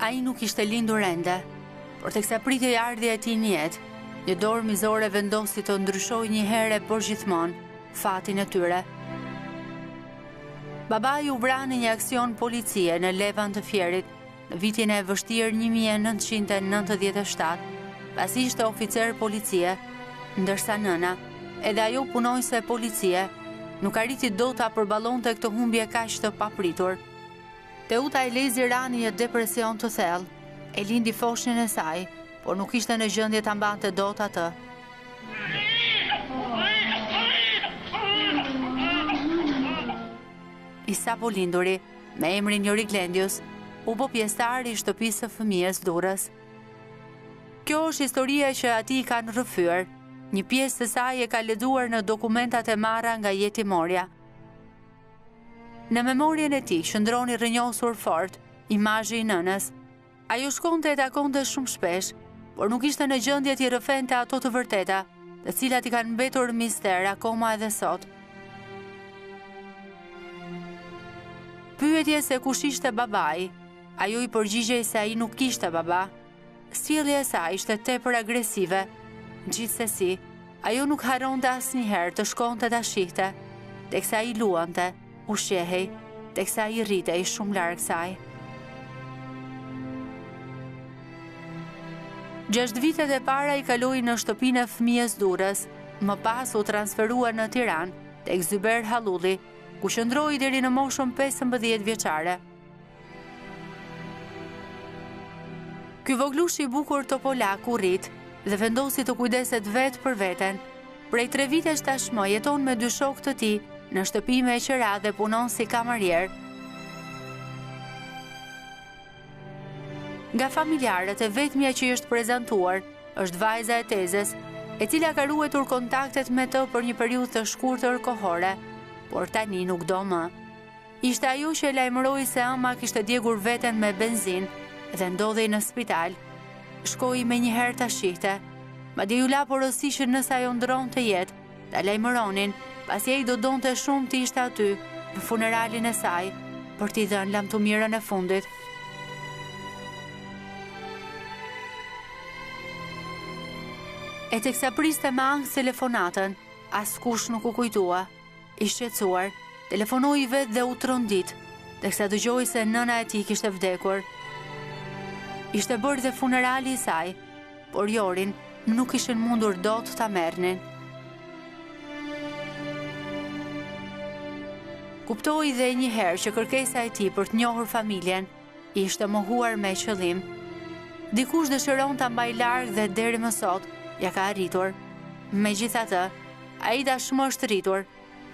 Ai nuk ishte lindur ende, por teksa pritej ardhja e tij në jetë, një dorë mizore vendosi të ndryshojë një herë por gjithmonë fatin e tyre. Babai u vra në një aksion policie në Levan të Fierit në vitin e vështirë 1997, pasi ishte oficer policie, ndërsa nëna, edhe ajo punonjëse policie, nuk arriti dot ta përballonte këtë humbje kaq të papritur. Teuta e lezi ra në një depresion të thellë, e lindi foshnjën e saj, por nuk ishte në gjendje ta mbante dot atë. I sapo linduri, me emrin Jori Glendius, u bë pjesëtar i shtëpisë së fëmijës Durrës. Kjo është historia që ati i kanë rrëfyer, një pjesë të saj e ka lexuar në dokumentat e marra nga jetimorja. Në memorien e tij qëndroni rrënjosur fort imazhi i nënës. Ajo shkonte e takonte shumë shpesh, por nuk ishte në gjendje t'i rrëfente ato të vërteta, të cilat i kanë mbetur mister akoma edhe sot. Pyetje se kush ishte babai, ajo i përgjigjej se ai nuk kishte baba. Sjellja e saj ishte tepër agresive. Gjithsesi, ajo nuk haronte asnjëherë të shkonte ta shihte, teksa ai luante, ushqehej, teksa ai rritej shumë larg saj. 6 vitet e para i kaloi në shtëpinë e fëmijës Durrës, më pas u transferua në Tiranë tek Zyber Hallulli, ku qëndroi deri në moshën 15 vjeçare. Ky voglush i bukur topolak u rrit dhe vendosi të kujdeset vetë për veten. Prej 3 vitesh tashmë jeton me 2 shokë të tij në shtëpi me qira dhe punon si kamarier. Nga familjarët e vetmja që është prezantuar është vajza e tezës, e cila ka ruetur kontaktet me të për një periudhë të shkurtër kohore, por tani nuk do më. Ishte ajo që e lajmëroi se ama kishte djegur veten me benzinë dhe ndodhej në spital. Shkoi me njëherë ta shihte, madje ju la porosi që nëse ajo ndron të jetë, ta lajmëronin, pasi ai do donte shumë të ishte aty në funeralin e saj për t'i dhënë lamtumirën e fundit. E teksa priste me ankth telefonatën, askush nuk u kujtua. I shqetësuar, telefonoi vetë dhe u trondit, teksa dëgjoi se nëna e tij kishte vdekur. Ishte bërë dhe funerali i saj, por Jorin nuk ishin mundur dot ta merrnin. Kuptoi dhe një herë që kërkesa e tij për të njohur familjen ishte mohuar me qëllim. Dikush dëshiron ta mbaj larg dhe deri më sot ja ka arritur. Megjithatë, ai tashmë është rritur.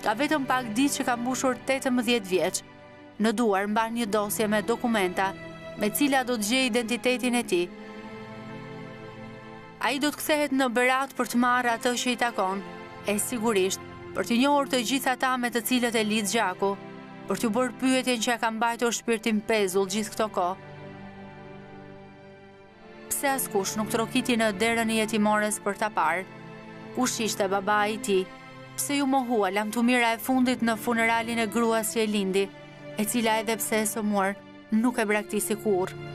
Ka vetëm pak ditë që ka mbushur 18 vjeç. Në duar mban një dosje me dokumenta me cila do të gjej identitetin e tij. Ai do të kthehet në Berat për të marrë atë që i takon, e sigurisht për të njohur të gjithë ata me të cilët e lidh gjaku, për t'u bërë pyetjen që ka mbajtur shpirtin pezull gjithë këto kohë. Pse askush nuk trokiti në derën e jetimores për ta parë? Kush ishte babai i tij? Pse ju mohua lamtumira e fundit në funeralin e gruas që e lindi, e cila edhe pse e sëmuar, nuk e braktisi kurrë?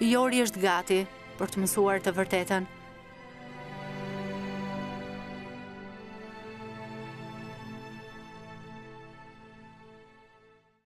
Jori është gati për të mësuar të vërtetën.